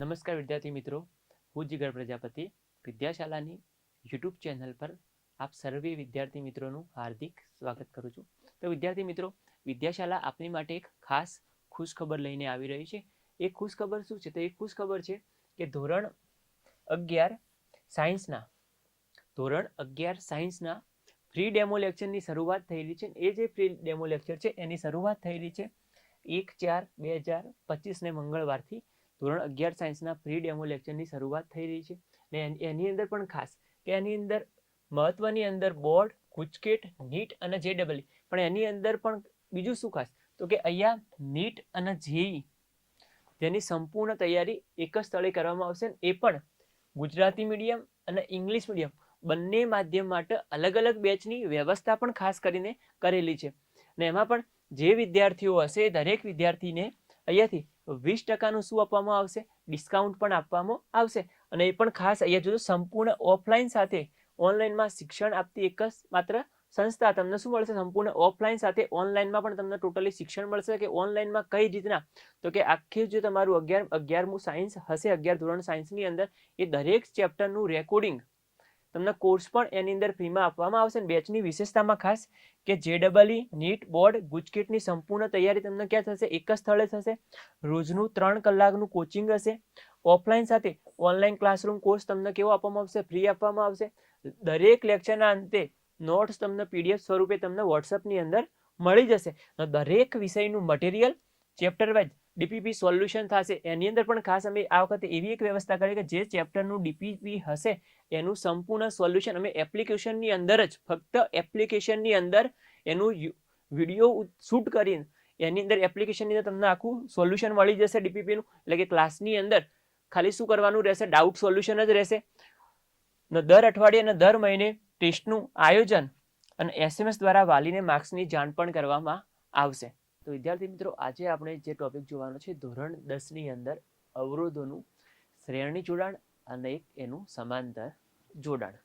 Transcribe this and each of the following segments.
નમસ્કાર વિદ્યાર્થી મિત્રો, હું જીગર પ્રજાપતિ વિદ્યાશાલાની યુટ્યુબ ચેનલ પર આપ સર્વે વિદ્યાર્થી મિત્રોનું હાર્દિક સ્વાગત કરું છું. તો વિદ્યાર્થી મિત્રો, વિદ્યાશાલા આપની માટે એક ખાસ ખુશખબર લઈને આવી રહી છે. એ ખુશખબર શું છે? તો એ ખુશખબર છે કે ધોરણ 11 સાયન્સના ફ્રી ડેમો લેક્ચરની શરૂઆત થયેલી છે. એ જે ફ્રી ડેમો લેક્ચર છે એની શરૂઆત થયેલી છે 1/4/2025 ને મંગળવારથી. ધોરણ 11 સાયન્સના ફ્રી ડેમો લેક્ચરની શરૂઆત થઈ રહી છે. ને એની અંદર પણ ખાસ કે એની અંદર મહત્વની અંદર બોર્ડ, ગુજકેટ, નીટ અને જેડબલઈ. પણ એની અંદર પણ બીજું શું ખાસ? તો કે અહીંયા નીટ અને જેઈ જેની સંપૂર્ણ તૈયારી એક જ સ્થળે કરવામાં આવશે. એ પણ ગુજરાતી મીડિયમ અને ઇંગ્લિશ મીડિયમ બંને માધ્યમ માટે અલગ અલગ બેચની વ્યવસ્થા પણ ખાસ કરીને કરેલી છે. ને એમાં પણ જે વિદ્યાર્થીઓ હશે દરેક વિદ્યાર્થીને અહીંયાથી 20% શું આપવામાં આવશે? ડિસ્કાઉન્ટ પણ આપવામાં આવશે. અને એ પણ ખાસ અહીંયા જોજો, સંપૂર્ણ ઓફલાઈન સાથે ઓનલાઈનમાં શિક્ષણ આપતી એક જ માત્ર સંસ્થા. તમને શું મળશે? સંપૂર્ણ ઓફલાઈન સાથે ઓનલાઈનમાં પણ તમને ટોટલી શિક્ષણ મળશે. કે ઓનલાઈનમાં કઈ રીતના? તો કે આખી જે તમારું 11મું સાયન્સ હશે, 11 ધોરણ સાયન્સની અંદર એ દરેક ચેપ્ટરનું રેકોર્ડિંગ તમને કોર્સ પણ એની અંદર ફ્રીમાં આપવામાં આવશે. બેચની વિશેષતામાં ખાસ કે જેડબલઈ, નીટ, બોર્ડ, ગુજકેટની સંપૂર્ણ તૈયારી તમને ક્યાં થશે? એક જ સ્થળે થશે. રોજનું 3 કલાકનું કોચિંગ હશે. ઓફલાઈન સાથે ઓનલાઈન ક્લાસરૂમ કોર્સ તમને કેવો આપવામાં આવશે? ફ્રી આપવામાં આવશે. દરેક લેક્ચરના અંતે નોટ્સ તમને પીડીએફ સ્વરૂપે તમને વોટ્સઅપની અંદર મળી જશે. દરેક વિષયનું material chapter wise DPP solution થશે. એની અંદર પણ ખાસ અમે આ વખતે એવી એક વ્યવસ્થા કરી કે જે ચેપ્ટરનું ડીપીપી હશે એનું સંપૂર્ણ સોલ્યુશન અમે એપ્લિકેશનની અંદર જ, ફક્ત એપ્લિકેશનની અંદર એનું વિડીયો શૂટ કરીને એની અંદર એપ્લિકેશનની અંદર તમને આખું સોલ્યુશન મળી જશે ડીપીપીનું. એટલે કે ક્લાસની અંદર ખાલી શું કરવાનું રહેશે? ડાઉટ સોલ્યુશન જ રહેશે. દર અઠવાડિયે અને દર મહિને ટેસ્ટનું આયોજન અને SMS દ્વારા વાલીને માર્ક્સની જાણ પણ કરવામાં આવશે. તો વિદ્યાર્થી મિત્રો, આજે આપણે જે ટોપિક જોવાનો છે ધોરણ 10ની અંદર અવરોધોનું શ્રેણી જોડાણ અને એક એનું સમાંતર જોડાણ.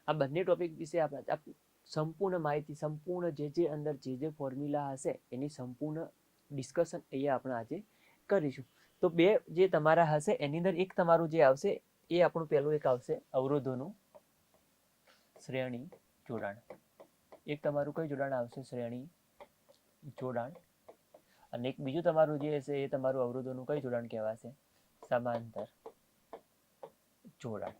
આ બંને ટોપિક વિશે આપણે સંપૂર્ણ માહિતી, સંપૂર્ણ જે અંદર જે ફોર્મ્યુલા હશે એની સંપૂર્ણ ડિસ્કશન અહીંયા આપણે આજે કરીશું. તો બે જે તમારા હશે એની અંદર એક તમારું જે આવશે એ આપણું પહેલું એક આવશે અવરોધોનું શ્રેણી જોડાણ. એક તમારું કઈ જોડાણ આવશે? શ્રેણી જોડાણ. અને એક બીજું તમારું જે હશે એ તમારું અવરોધોનું કઈ જોડાણ કહેવાશે? સમાંતર જોડાણ.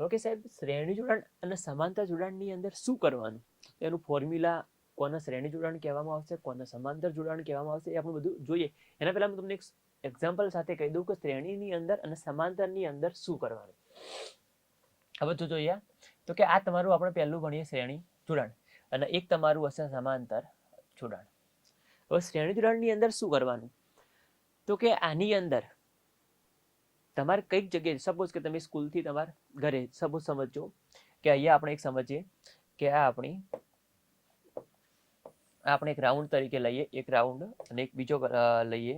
ઓકે સાહેબ, શ્રેણી જોડાણ અને સમાંતર જોડાણની અંદર શું કરવાનું? એનું ફોર્મ્યુલા, કોને શ્રેણી જોડાણ કહેવામાં આવશે, કોને સમાંતર જોડાણ કહેવામાં આવશે, એ આપણે બધું જોઈએ. એના પહેલા હું તમને એક એક્ઝામ્પલ સાથે કહી દઉં કે શ્રેણીની અંદર અને સમાંતરની અંદર શું કરવાનું. હવે તો જોઈએ તો કે આ તમારું આપણે પહેલું ભણીએ શ્રેણી જોડાણ અને એક તમારું હશે સમાંતર જોડાણ. હવે શ્રેણી જોડાણની અંદર શું કરવાનું? તો કે આની અંદર તમારે કઈક જગ્યાએ, સપોઝ કે તમે સ્કૂલથી તમારા ઘરે સપોઝ સમજો કે અહીંયા આપણે એક સમજીએ કે આ આપણે એક રાઉન્ડ તરીકે લઈએ, એક રાઉન્ડ અને એક બીજો લઈએ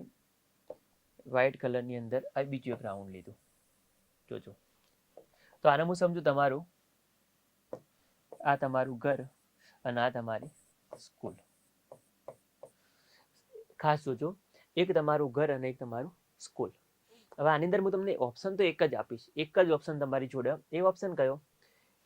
વ્હાઈટ કલરની અંદર આ બીજું એક રાઉન્ડ લીધું. જોજો, તો આને હું સમજુ તમારું, આ તમારું ઘર અને આ તમારી સ્કૂલ. ખાસ જોજો, એક તમારું ઘર અને એક તમારું સ્કૂલ. હવે આની અંદર હું તમને ઓપ્શન તો એક જ આપીશ, એક જ ઓપ્શન તમારી જોડે. એ ઓપ્શન કયો?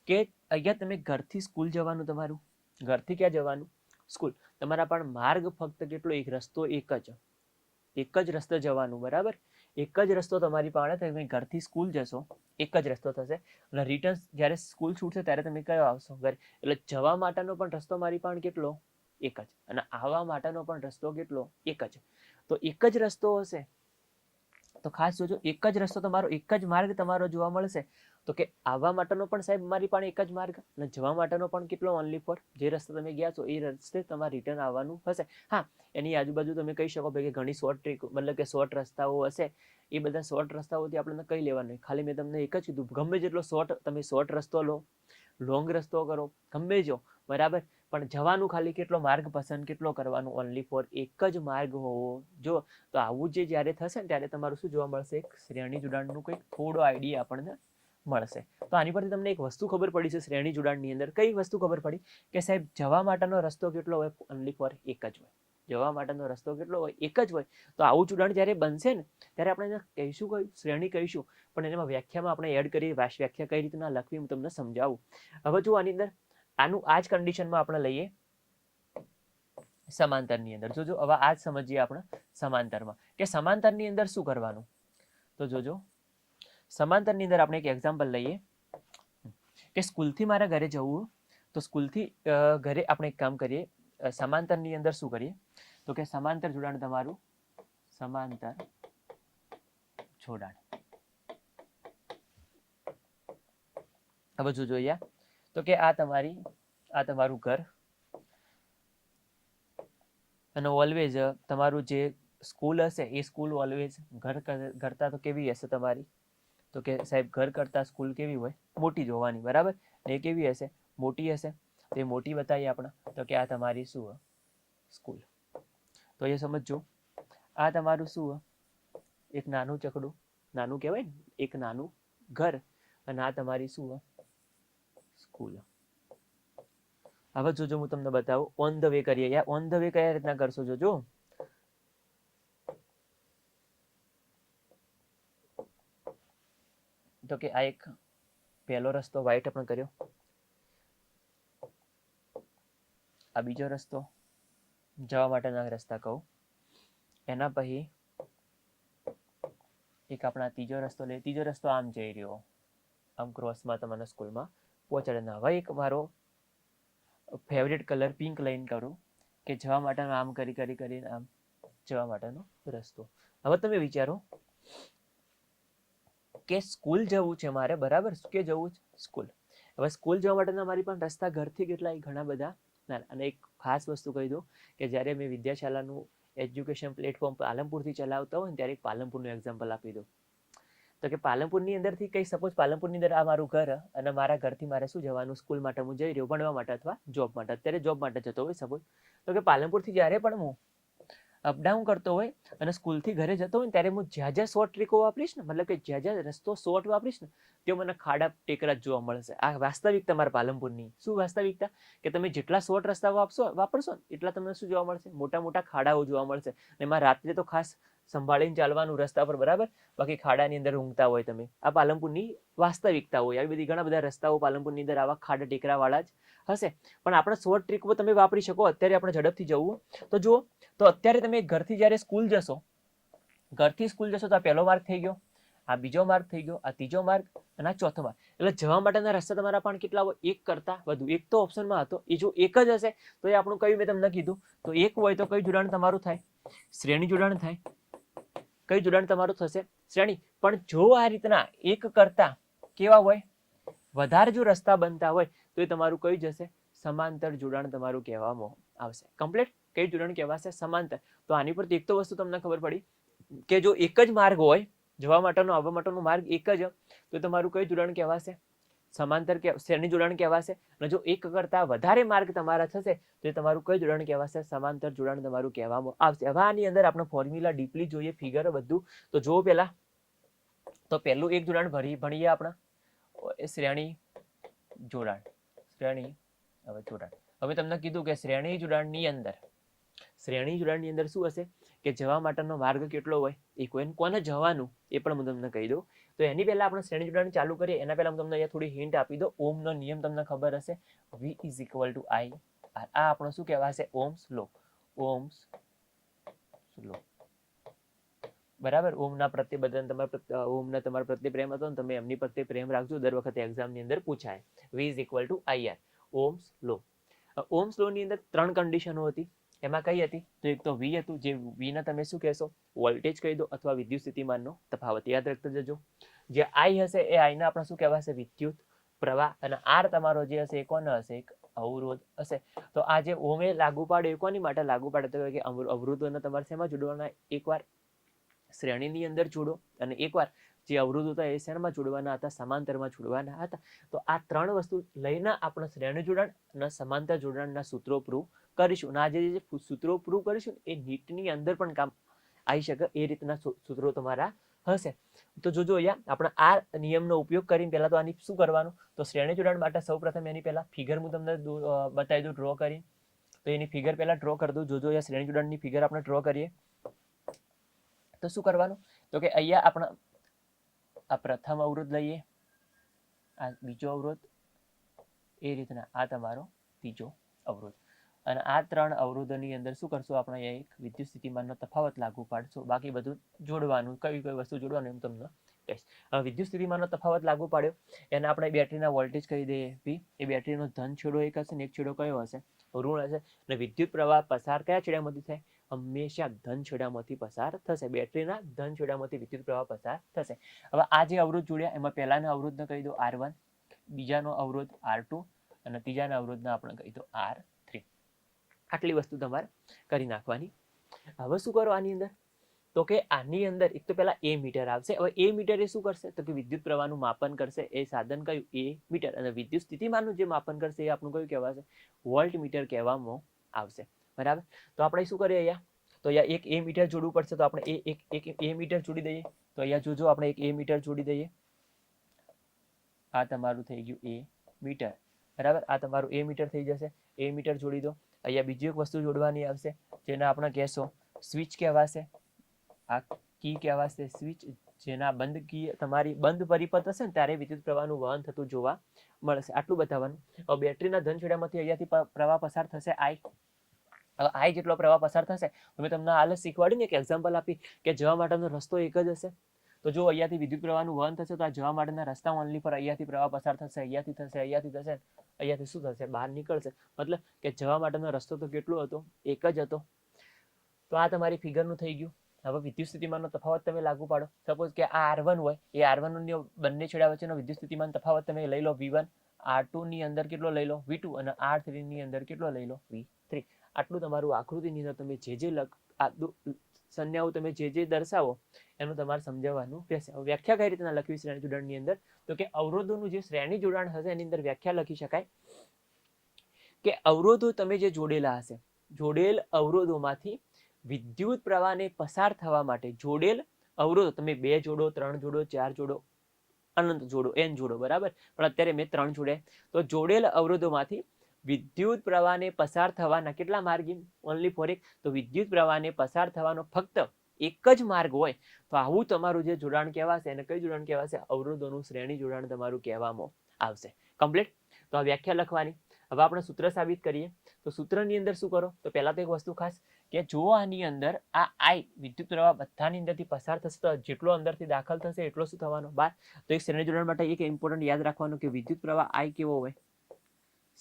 કે અહીંયા તમે ઘરથી સ્કૂલ જવાનું, તમારું ઘરથી ક્યાં જવાનું? સ્કૂલ. તમારા પણ માર્ગ ફક્ત કેટલો? એક રસ્તો, એક જ રસ્તો જવાનું, બરાબર? એક જ રસ્તો તમારી પાસે. તમે ઘરથી સ્કૂલ જશો, એક જ રસ્તો થશે. અને રિટર્ન જ્યારે સ્કૂલ છૂટશે ત્યારે તમે કયો આવશો? ઘરે. એટલે જવા માટેનો પણ રસ્તો મારી પાસે કેટલો? એક જ. અને આવવા માટેનો પણ રસ્તો કેટલો? એક જ. તો એક જ રસ્તો હશે તો ખાસ જોજો, એક જ રસ્તો તમારો, એક જ માર્ગ તમારો જોવા મળશે. તો કે આવવા માટેનો પણ સાહેબ મારી પાસે એક જ માર્ગ અને જવા માટેનો પણ કેટલો? ઓનલી ફોર જે રસ્તે તમે ગયા છો એ રસ્તે તમારે રિટર્ન આવવાનું હશે. હા, એની આજુબાજુ તમે કહી શકો ભાઈ કે ઘણી શોર્ટ ટ્રીક, મતલબ કે શોર્ટ રસ્તાઓ હશે. એ બધા શોર્ટ રસ્તાઓથી આપણે કઈ લેવાનું? ખાલી મેં તમને એક જ કીધું, ગમે જેટલો તમે શોર્ટ રસ્તો લો, લોંગ રસ્તો કરો, ગમે જો, બરાબર, પણ જવાનું ખાલી કેટલો માર્ગ પસંદ કેટલો કરવાનું? ઓનલી ફોર એક જ માર્ગ હોવો જો. તો આવું જે જ્યારે થશે ને ત્યારે તમારું શું જોવા મળશે? એક શ્રેણી જોડાણનું કંઈક થોડો આઈડિયા આપણને મળશે. તો આની પરથી તમને એક વસ્તુ ખબર પડી છે શ્રેણી જોડાણની અંદર. કઈ વસ્તુ ખબર પડી? કે સાહેબ જવા માટેનો રસ્તો કેટલો હોય? ઓનલી ફોર એક જ હોય. જવા માટેનો રસ્તો કેટલો હોય? એક જ હોય. તો આવું જોડાણ જ્યારે બનશે ને ત્યારે આપણે એને કહીશું કયું? શ્રેણી કહીશું. પણ એમાં વ્યાખ્યામાં આપણે એડ કરી વ્યાખ્યા કઈ રીતના લખવી હું તમને સમજાવું. હવે જો આની અંદર આનું આ જ કન્ડિશનમાં આપણે લઈએ સમાંતરની અંદર. જોજો હવે આ જ સમજીએ આપણે સમાંતરમાં કે સમાંતરની અંદર શું કરવાનું. તો જોજો સમાંતરની અંદર આપણે એક એક્ઝામ્પલ લઈએ કે સ્કૂલથી મારા ઘરે જવું. તો સ્કૂલથી ઘરે આપણે એક કામ કરીએ. સમાંતરની અંદર શું કરીએ તો કે સમાંતર જોડાણ તમારું સમાંતર જોડાણ. હવે જોજો અહીંયા તો કે આ તમારું ઘર અને ઓલવેઝ તમારું જે સ્કૂલ હશે એ સ્કૂલ ઓલવેઝ ઘર કરતા તો કેવી હશે તમારી? તો કે સાહેબ ઘર કરતા સ્કૂલ કેવી હોય? મોટી જ હોવાની, બરાબર. એ કેવી હશે? મોટી હશે. તો એ મોટી બતાવીએ આપણે તો કે આ તમારી શું સ્કૂલ. તો એ સમજો આ તમારું શું એક નાનું ચકડું, નાનું કહેવાય ને, એક નાનું ઘર, અને આ તમારી શું સ્કૂલ. હવે જોજો હું તમને બતાવું ઓન ધ વે કરીએ. યાર ઓન ધ વે કયા રીતના કરશો જોજો. તો કે આ એક પહેલો રસ્તો વ્હાઈટ આપણે કર્યો, આ બીજો રસ્તો જવા માટેના રસ્તા કહું, એના પછી એક આપણા ત્રીજો રસ્તો લે. ત્રીજો રસ્તો આમ જઈ રહ્યો, આમ ક્રોસમાં તમારા સ્કૂલમાં પહોંચાડે. હવે એક મારો ફેવરેટ કલર પિંક લઈને કરું કે જવા માટેનો આમ કરીને આમ જવા માટેનો રસ્તો. હવે તમે વિચારો કે સ્કૂલ જવું છે મારે, બરાબર. કે જવું છે સ્કૂલ. હવે સ્કૂલ જવા માટેના મારી પણ રસ્તા ઘરથી કેટલાય ઘણા બધા ના. અને એક ખાસ વસ્તુ કહી દઉં કે જ્યારે મેં વિદ્યાશાલાનું એજ્યુકેશન પ્લેટફોર્મ પાલનપુરથી ચલાવતા હોય ને ત્યારે એક પાલનપુરનું એક્ઝામ્પલ આપી દઉં. તો કે પાલનપુરની અંદરથી કઈ સપોઝ પાલનપુરની અંદર આ મારું ઘર અને મારા ઘરથી મારે શું જવાનું? સ્કૂલ માટે હું જઈ રહ્યો ભણવા માટે અથવા જોબ માટે. અત્યારે જોબ માટે જતો હોય સપોઝ. તો કે પાલનપુરથી જ્યારે પણ હું અપડાઉન કરતો હોય અને સ્કૂલથી ઘરે જતો હોય ને ત્યારે હું જ્યાં જ્યાં શોર્ટ ટ્રીકો વાપરીશ ને, મતલબ કે જ્યાં જ્યાં રસ્તો શોર્ટ વાપરીશ ને તે મને ખાડા ટેકરા જોવા મળશે. આ વાસ્તવિકતા મારા પાલનપુરની. શું વાસ્તવિકતા? કે તમે જેટલા શોર્ટ રસ્તા વાપરશો ને એટલા તમને શું જોવા મળશે? મોટા મોટા ખાડાઓ જોવા મળશે. અને એમાં રાત્રે તો ખાસ સંભાળીને ચાલવાનું રસ્તા પર, બરાબર. બાકી ખાડાની અંદર ઊંઘતા હોય તમે. આ પાલનપુરની વાસ્તવિકતા હોય. આવી બધી ઘણા બધા રસ્તાઓ પાલનપુરની અંદર આવા ખાડા ટેકરા વાળા જ હશે. પણ આપણે શોર્ટ ટ્રીકો તમે વાપરી શકો. અત્યારે આપણે ઝડપથી જવું તો જુઓ, તો અત્યારે તમે ઘરથી જ્યારે સ્કૂલ જશો, ઘરથી સ્કૂલ જશો તો આ પહેલો માર્ગ થઈ ગયો, આ બીજો માર્ગ થઈ ગયો, આ ત્રીજો માર્ગ અને આ ચોથો માર્ગ. એટલે જવા માટેના રસ્તા તમારા પણ કેટલા હોય? એક કરતા વધુ. એક તો ઓપ્શનમાં હતો, એ જો એક જ હશે તો એ આપણું કયું મેં તમને કીધું. તો એક હોય તો કયું જોડાણ તમારું થાય? શ્રેણી જોડાણ થાય. કયું જોડાણ તમારું થશે? શ્રેણી. પણ જો આ રીતના એક કરતા કેવા હોય? વધારે જો રસ્તા બનતા હોય તો એ તમારું કયું જશે? સમાંતર જોડાણ તમારું કહેવામાં આવશે. કમ્પ્લીટ. કઈ જોડાણ કહેવાશે? સમાંતર. તો આની પરથી એક તો વસ્તુ તમને ખબર પડી કે જો એક જ માર્ગ હોય, જવા માટેનો આવવા માટેનો માર્ગ એક જ, તો તમારું કયું જોડાણ કહેવાશે? સમાંતર શ્રેણી જોડાણ કહેવાશે. અને જો એક કરતા વધારે માર્ગ તમારા થશે તો એ તમારું કયું જોડાણ કહેવાશે? સમાંતર જોડાણ તમારું કહેવામાં આવશે. હવે આની અંદર આપણે ફોર્મ્યુલા ડીપલી જોઈએ, ફિગર બધું. તો જો પેલા તો પહેલું એક જોડાણ ભણીએ આપણે, શ્રેણી જોડાણ. શ્રેણી હવે જોડાણ. હવે તમને કીધું કે શ્રેણી જોડાણની અંદર શું હશે? કે જવા માટેનો માર્ગ કેટલો હોય? એક હોય. કોને જવાનું એ પણ હું તમને કહી દઉં. તો એની પહેલા આપણે શ્રેણી જોડાણ ચાલુ કરીએ એના પહેલા હું તમને અહીંયા થોડી હિન્ટ આપી દઉં. ઓમનો નિયમ તમને ખબર હશે, V is equal to I. આ આપણો શું કહેવાશે? ઓમ્સ લો. ઓમ્સ લો, બરાબર. ઓમના પ્રત્યે બધાને તમારા પ્રત્યે પ્રેમ હતો ને, તમે એમની પ્રત્યે પ્રેમ રાખજો. દર વખતે એક્ઝામની અંદર પૂછાય. V is equal to IR. ઓમ્સ લો. ઓમ્સ લો ની અંદર 3 કન્ડિશનો હતી. એમાં કઈ હતી? તો એક તો V હતું, જે V ના તમે શું કહેશો? વોલ્ટેજ કહી દો અથવા વિદ્યુત સ્થિતિમાનનો તફાવત. યાદ રાખતા જજો. જે I હશે એ I ના આપણે શું કહેવાશે? વિદ્યુત પ્રવાહ. અને R તમારો જે હશે એ કોનો હશે? એક અવરોધ હશે. તો આ જે ઓમે લાગુ પાડે એ કોની માટે લાગુ પાડે? તો કે અવરોધોને તમારે શેમાં જોડવાના? એકવાર શ્રેણીની અંદર જોડો અને એકવાર જે અવરોધ હતા એ શેમાં જોડવાના હતા? સમાંતરમાં જોડવાના હતા. તો આ 3 વસ્તુ લઈને આપણે શ્રેણી જોડાણ અને સમાંતર જોડાણના સૂત્રો પ્રૂવ કરીશું. અને આ જે સૂત્રો પ્રૂવ કરીશું એ નીટની અંદર પણ કામ આવી શકે એ રીતના સૂત્રો તમારા હશે. તો જોજો અહીંયા આપણે આ નિયમનો ઉપયોગ કરીને પહેલા તો આની શું કરવાનું? તો શ્રેણી જોડાણ માટે સૌપ્રથમ એની પહેલા ફિગર હું તમને બતાવી દઉં ડ્રો કરી. તો એની ફિગર પહેલા ડ્રો કરી દઉં. જોજો અહીંયા શ્રેણી જોડાણની ફિગર આપણે ડ્રો કરીએ તો શું કરવાનું, તો કે અહીંયા આપણે આ પ્રથમ અવરોધ લઈએ, આ બીજો અવરોધ, એ રીતના આ તમારો ત્રીજો અવરોધ, અને આ 3 અવરોધોની અંદર શું કરશું આપણે, અહીંયા એક વિદ્યુત સ્થિતિમાનનો તફાવત લાગુ પાડશું. બાકી બધું જોડવાનું, કઈ કઈ વસ્તુ જોડવાનું એમ તમને કહીશ. હવે વિદ્યુત સ્થિતિમાનનો તફાવત લાગુ પાડ્યો, એને આપણે બેટરીના વોલ્ટેજ કહી દઈએ V. એ બેટરીનો ધન છેડો એક હશે ને એક છેડો કયો હશે, ઋણ હશે. અને વિદ્યુત પ્રવાહ પસાર કયા છેડામાંથી થાય, હંમેશા ધન છેડામાંથી પસાર થશે. બેટરીના ધન છેડામાંથી વિદ્યુત પ્રવાહ પસાર થશે. હવે આ જે અવરોધ જોડ્યા એમાં પહેલાના અવરોધને કહી દો R1, બીજાનો અવરોધ R2 અને ત્રીજાના અવરોધને આપણે કહી દો R3. આટલી વસ્તુ તમારે કરી નાખવાની. હવે શું કરો આની અંદર, તો કે આની અંદર એક તો પહેલા એ મીટર આવશે. હવે એ મીટર એ શું કરશે, તો કે વિદ્યુત પ્રવાહનું માપન કરશે. એ સાધન કયું, એ મીટર. અને વિદ્યુત સ્થિતિમાનનું જે માપન કરશે એ આપણું કયું કહેવાશે, વોલ્ટ મીટર કહેવામાં આવશે. બરાબર. તો આપણે શું કરીએ અહીંયા, તો અહીંયા એક એ મીટર જોડવું પડશે. તો આપણે એક એ મીટર જોડી દઈએ. તો અહીંયા જોજો આપણે એક એ મીટર જોડી દઈએ. આ તમારું થઈ ગયું એ મીટર. બરાબર. આ તમારું એ મીટર થઈ જશે. એ મીટર જોડી દો. અહીંયા બીજી એક વસ્તુ જોડવાની આવશે જેને આપણે કહેશો સ્વિચ કહેવાશે. આ કી કહેવાશે સ્વિચ, જેના બંધ કી તમારી બંધ પરિપથ હશે ને ત્યારે વિદ્યુત પ્રવાહનું વહન થતું જોવા મળશે. આટલું બતાવવાનું. હવે બેટરીના ધન છેડામાંથી અહીંયાથી પ્રવાહ પસાર થશે I. હવે I જેટલો પ્રવાહ પસાર થશે, મેં તમને હાલ જ શીખવાડ્યું ને એક એક્ઝામ્પલ આપી કે જવા માટેનો રસ્તો એક જ હશે. તો જો અહીંયાથી વિદ્યુત પ્રવાહનું વહન થશે તો આ જવા માટેના રસ્તા ઓનલી પર અહીંયાથી પ્રવાહ પસાર થશે, અહીંયાથી થશે, અહીંયાથી થશે, અહીંયાથી શું થશે, બહાર નીકળશે. મતલબ કે જવા માટેનો રસ્તો તો કેટલો હતો, એક જ હતો. તો આ તમારી ફિગરનું થઈ ગયું. હવે વિદ્યુત સ્થિતિમાનનો તફાવત તમે લાગુ પાડો. સપોઝ કે આ R1 હોય, એ R1 ની બંને છેડા વચ્ચેનો વિદ્યુત સ્થિતિમાન તફાવત તમે લઈ લો V1, R2 ની અંદર કેટલો લઈ લો V2 અને R3 ની અંદર કેટલો લઈ લો V3. આટલું તમારું આકૃતિની અંદર તમે જે સંજ્ઞાઓ તમે જે દર્શાવો એનું તમારે સમજાવવાનું રહેશે. વ્યાખ્યા કઈ રીતના લખવી શ્રેણી જોડાણની અંદર, તો કે અવરોધોનું જે શ્રેણી જોડાણ હશે એની અંદર વ્યાખ્યા લખી શકાય કે અવરોધો તમે જે જોડેલા હશે, જોડેલ અવરોધોમાંથી વિદ્યુત પ્રવાહને પસાર થવા માટે જોડેલ અવરોધો તમે 2 જોડો, 3 જોડો, 4 જોડો, અનંત જોડો, n જોડો. બરાબર. પણ અત્યારે મેં 3 જોડે. તો જોડેલ અવરોધોમાંથી વિદ્યુત પ્રવાહને પસાર થવાના કેટલા માર્ગ, ઓનલી ફોર એક. તો વિદ્યુત પ્રવાહને પસાર થવાનો ફક્ત એક જ માર્ગ હોય તો આવું તમારું જે જોડાણ કહેવાશે એને કઈ જોડાણ કહેવાશે, અવરોધોનું શ્રેણી જોડાણ તમારું કહેવામાં આવશે. કમ્પ્લીટ. તો આ વ્યાખ્યા લખવાની. હવે આપણે સૂત્ર સાબિત કરીએ. તો સૂત્રની અંદર શું કરો, તો પહેલા તો એક વસ્તુ ખાસ કે જો આની અંદર આ I વિદ્યુત પ્રવાહ બધાની અંદરથી પસાર થશે તો જેટલો અંદરથી દાખલ થશે એટલો શું થવાનો, બહાર. તો એક શ્રેણી જોડાણ માટે એક ઇમ્પોર્ટન્ટ યાદ રાખવાનું કે વિદ્યુત પ્રવાહ I કેવો હોય,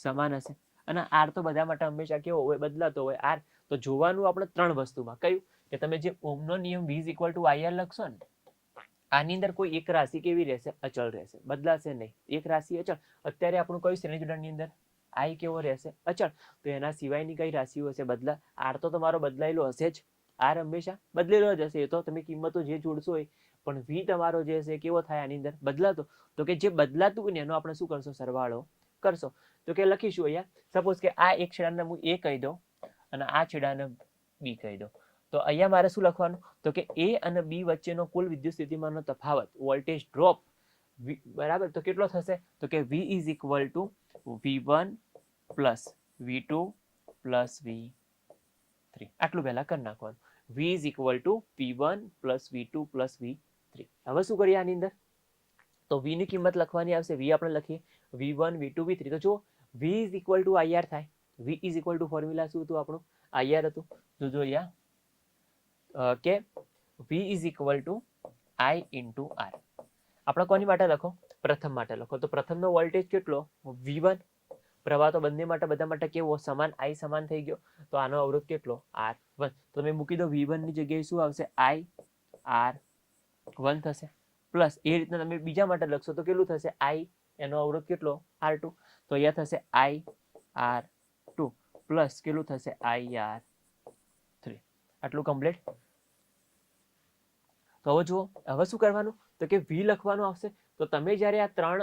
સમાન હશે. અને R તો બધા માટે હંમેશા કેવો હોય, બદલાતો હોય R. તો જોવાનું આપણે 3 વસ્તુમાં કયું, કે તમે જે ઓહમનો નિયમ V = IR લખશો ને, આની અંદર કોઈ એક રાશિ કેવી રહેશે, અચળ રહેશે, બદલાશે નહીં. એક રાશિ અચળ. અત્યારે આપણું કયું શ્રેણી જોડાણની અંદર I કેવો રહેશે, અચળ. તો એના સિવાયની કઈ રાશિઓ હશે, બદલા. R તો તમારો બદલાયેલો હશે જ, R હંમેશા બદલેલો જ હશે. એ તો તમે કિંમતો જે જોડશો એ, પણ V તમારો જે હશે કેવો થાય આની અંદર, બદલાતો. તો કે જે બદલાતું ને એનો આપણે શું કરશો, સરવાળો કરશો. તો કે લખીશું અહીંયા, સપોઝ કે આ એક છેડાને હું A કહી દઉં અને આ છેડાને B કહી દઉં. તો અહીંયા મારે શું લખવાનું, તો કે A અને B વચ્ચેનો કુલ વિદ્યુત સ્થિતિમાનનો તફાવત, વોલ્ટેજ ડ્રોપ, બરાબર. તો કેટલો થશે, તો કે V = V1 + V2 + V3. આટલું પહેલા કરી નાખવાનું. V = V1 + V2 + V3. હવે શું કરીએ આની અંદર, તો V ની કિંમત લખવાની આવશે. V આપણે લખીએ V1 V2 V3. તો જો V = IR થાય. V = ફોર્મ્યુલા શું હતું આપણું, IR હતું. જોજો અહીંયા કે V = I × R. આપણે કોની માટે લખો, પ્રથમ માટે લખો. તો પ્રથમનો વોલ્ટેજ કેટલો, V1. પ્રવાહ તો બંને માટે બધા માટે કેવો, સમાન, I સમાન થઈ ગયો. તો આનો અવરોધ કેટલો, R1. તો તમે મૂકી દો V1 ની જગ્યાએ શું આવશે, I R1 થશે. પ્લસ એ રીતના તમે બીજા માટે લખશો તો કેટલું થશે, I એનો અવરોધ કેટલો, R2. તો અહીંયા થશે I R2 પ્લસ કેટલું થશે, I R3. આટલું કમ્પ્લીટ. તો હવે જુઓ, હવે શું કરવાનું, તો કે V લખવાનું આવશે. તો તમે જ્યારે આ 3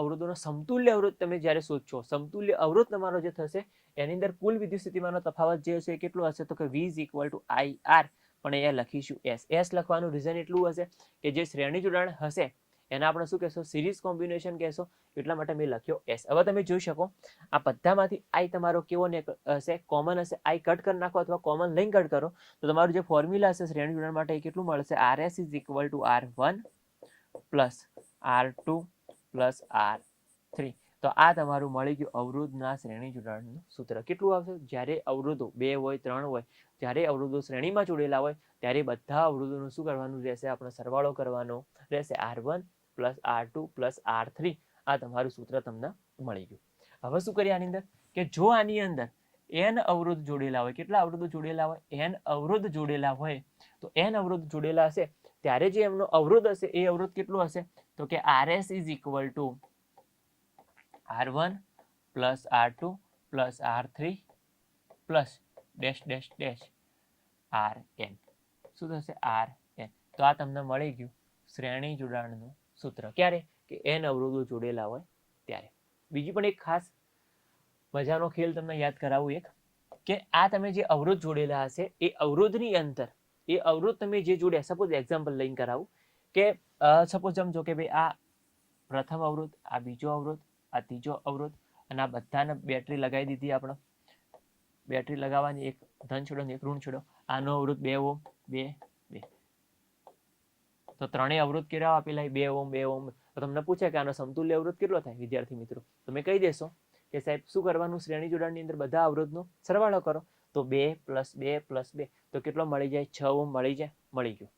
અવરોધોનો સમતુલ્ય અવરોધ તમે જ્યારે શોધશો, સમતુલ્ય અવરોધ તમારો જે થશે એની અંદર કુલ વિદ્યુત સ્થિતિમાનનો તફાવત જે હશે કેટલો હશે, તો કે V = IR. પણ અહીંયા લખીશું S. લખવાનું રીઝન એટલું હશે કે જે શ્રેણી જોડાણ હશે એના આપણે શું કહેશો? સિરીઝ કોમ્બિનેશન કહેશો. એટલા માટે મેં લખ્યો એસ. હવે તમે જોઈ શકો આ બધામાંથી આઈ તમારો કેવો ને હશે? કોમન હશે. આઈ કટ કરી નાખો અથવા કોમન લઈને કટ કરો તો તમારું જે ફોર્મ્યુલા હશે શ્રેણી જોડાણ માટે એ કેટલું મળશે? RS is equal two R1 plus R2 plus R3. તો આ તમારું મળી ગયું અવરોધના શ્રેણી જોડાણનું સૂત્ર. કેટલું આવશે? જ્યારે અવરોધો 2 હોય 3 હોય, જ્યારે અવરોધો શ્રેણીમાં જોડેલા હોય ત્યારે બધા અવરોધોનું શું કરવાનું રહેશે? આપણે સરવાળો કરવાનો રહેશે. R1 plus R2 plus R3. આ તમારું સૂત્ર તમને મળી ગયું. હવે શું કરીએ આની અંદર? કે જો આની અંદર n અવરોધ જોડેલા હોય, કેટલા અવરોધો જોડેલા હોય? n અવરોધ જોડેલા હોય તો n અવરોધ જોડેલા હશે ત્યારે જે એમનો અવરોધ હશે એ અવરોધ કેટલો હશે? તો કે RS is equal two R1 plus R2 plus R3 plus dash dash dash RN. શું થશે? RN. તો આ તમને મળી ગયું શ્રેણી જોડાણનું સૂત્ર. ક્યારે? કે n અવરોધો જોડેલા હોય ત્યારે. બીજી પણ એક ખાસ મજાનો ખેલ તમને યાદ કરાવું એક, કે આ તમે જે અવરોધ જોડેલા હશે એ અવરોધની અંદર એ અવરોધ તમે જે જોડ્યા, સપોઝ એક્ઝામ્પલ લઈને કરાવું કે સપોઝ સમજો કે ભાઈ આ પ્રથમ અવરોધ, આ બીજો અવરોધ, આ ત્રીજો અવરોધ અને આ બધાને બેટરી લગાવી દીધી. આપણે બેટરી લગાવવાની, એક ધન છેડો ને એક ઋણ છેડો. આનો અવરોધ 2 ઓહ્મ 2 2. તો ત્રણેય અવરોધ કેવા આપેલા? 2 ઓહ્મ 2 ઓહ્મ. તો તમને પૂછે કે આનો સમતુલ્ય અવરોધ કેટલો થાય? વિદ્યાર્થી મિત્રો તમે કહી દેશો કે સાહેબ શું કરવાનું? શ્રેણી જોડાણની અંદર બધા અવરોધનો સરવાળો કરો. તો 2 + 2 + 2 તો કેટલો મળી જાય? 6 ઓહ્મ મળી જાય. મળી ગયું.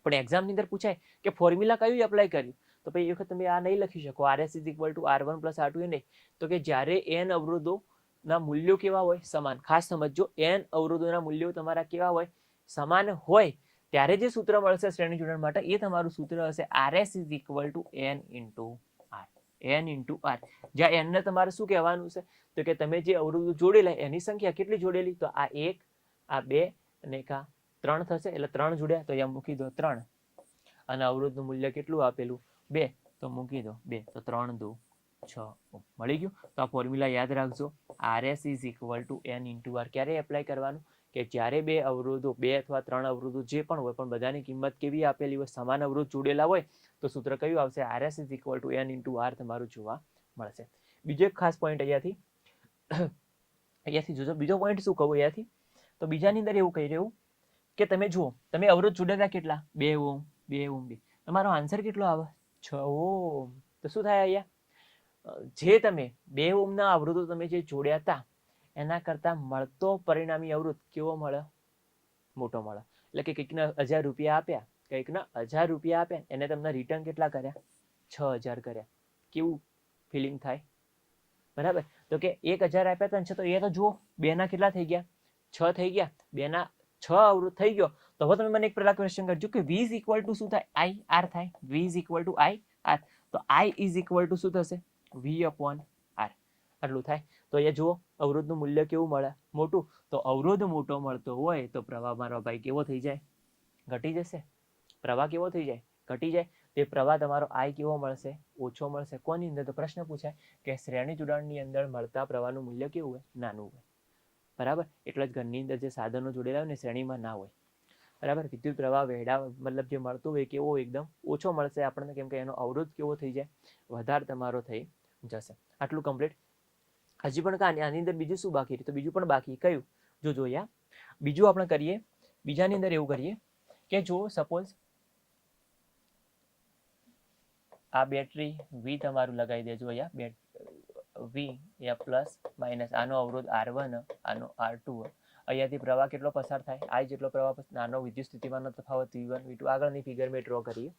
પણ એક્ઝામની અંદર પૂછાય કે ફોર્મ્યુલા કયું એપ્લાય કર્યું? તો પછી એ વખત તમે આ નહીં લખી શકો. RS is equal two R1 plus R2 એ નહીં. તો કે જ્યારે n અવરોધોના મૂલ્યો કેવા હોય? સમાન. ખાસ સમજો, n અવરોધોના મૂલ્યો તમારા કેવા હોય? સમાન હોય ત્યારે જે સૂત્ર મળશે શ્રેણી જોડાણ માટે એ તમારું સૂત્ર હશે RS is equal two n into R. n into R. જ્યાં n ને તમારે શું કહેવાનું છે? તો કે તમે જે અવરોધો જોડેલા એની સંખ્યા કેટલી જોડેલી? તો આ 1, આ 2 અને એક આ 3 થશે. એટલે 3 જોડ્યા તો અહીંયા મૂકી દો 3. અને અવરોધનું મૂલ્ય કેટલું આપેલું? 2. તો મૂકી દો 2. તો 3 2 6 મળી ગયું. તો આ ફોર્મ્યુલા યાદ રાખજો. RS is equal two n into R. ક્યારે એપ્લાય કરવાનું? કે જ્યારે બે અવરોધો, 2 અથવા 3 અવરોધો જે પણ હોય પણ બધાની કિંમત કેવી આપેલી હોય? સમાન અવરોધ જોડેલા હોય તો સૂત્ર કયું આવશે? RS is equal two n into R તમારું જોવા મળશે. બીજો એક ખાસ પોઈન્ટ અહીંયાથી જોજો. બીજો પોઈન્ટ શું કહું અહીંયાથી? તો બીજાની અંદર એવું કહી રહ્યું કે તમે જુઓ, તમે અવરોધ જોડેલા કેટલા? 2 ઓહ્મ 2 ઓહ્મ 2. તમારો આન્સર કેટલો આવે? 6 ઓહ્મ. તો શું થાય અહીંયા? જે તમે 2 ઓહ્મના અવરોધો તમે જે જોડ્યા હતા એના કરતા મળતો પરિણામી અવરોધ કેવો મળે? મોટો મળે. એટલે કે કંઈકના 1000 રૂપિયા આપ્યા, કંઈકના 1000 રૂપિયા આપ્યા, એને તમને રિટર્ન કેટલા કર્યા? 6000 કર્યા. કેવું ફિલિંગ થાય? બરાબર. તો કે 1000 આપ્યા હતા તો એ તો જુઓ 2 ના કેટલા થઈ ગયા? 6 થઈ ગયા. 2 ના 6 અવરોધ થઈ ગયો. તો હવે તમે મને એક પહેલા ક્વેશ્ચન કરજો કે V ઇઝ ઇક્વલ ટુ શું થાય? I R થાય. V is equal two I R. તો I ઇઝ ઇક્વલ ટુ શું થશે? V upon R. આટલું થાય. તો અહીંયા જુઓ અવરોધનું મૂલ્ય કેવું મળે? મોટું. તો અવરોધ મોટો મળતો હોય તો પ્રવાહ મારો ભાઈ કેવો થઈ જાય? ઘટી જશે. પ્રવાહ કેવો થઈ જાય? ઘટી જાય. તે પ્રવાહ તમારો I કેવો મળશે? ઓછો મળશે. કોની અંદર? તો પ્રશ્ન પૂછાય કે શ્રેણી જોડાણની અંદર મળતા પ્રવાહનું મૂલ્ય કેવું હોય? નાનું હોય. બરાબર. એટલે જ ઘરની અંદર જે સાધનો જોડેલા હોય ને શ્રેણીમાં ના હોય. બરાબર. વિદ્યુત પ્રવાહ વહેડા મતલબ જે મળતું હોય કેવો એકદમ ઓછો મળશે આપણને, કેમ કે એનો અવરોધ કેવો થઈ જાય? વધારે તમારો થઈ જશે. આટલું કમ્પ્લીટ. હજી પણ આની અંદર બીજું શું બાકી? તો બીજું પણ બાકી. કયું? જોજો યા બીજું આપણે કરીએ. બીજાની અંદર એવું કરીએ કે જો સપોઝ આ બેટરી V તમારું લગાવી દેજો. અહીંયા V યા પ્લસ માઇનસ આનો અવરોધ R1, આનો R2. અહીંયાથી પ્રવાહ કેટલો પસાર થાય? I જેટલો પ્રવાહ. નાનો વિદ્યુત સ્થિતિમાનનો તફાવત V1 V2. આગળની ફિગર મેં ડ્રો કરીએ.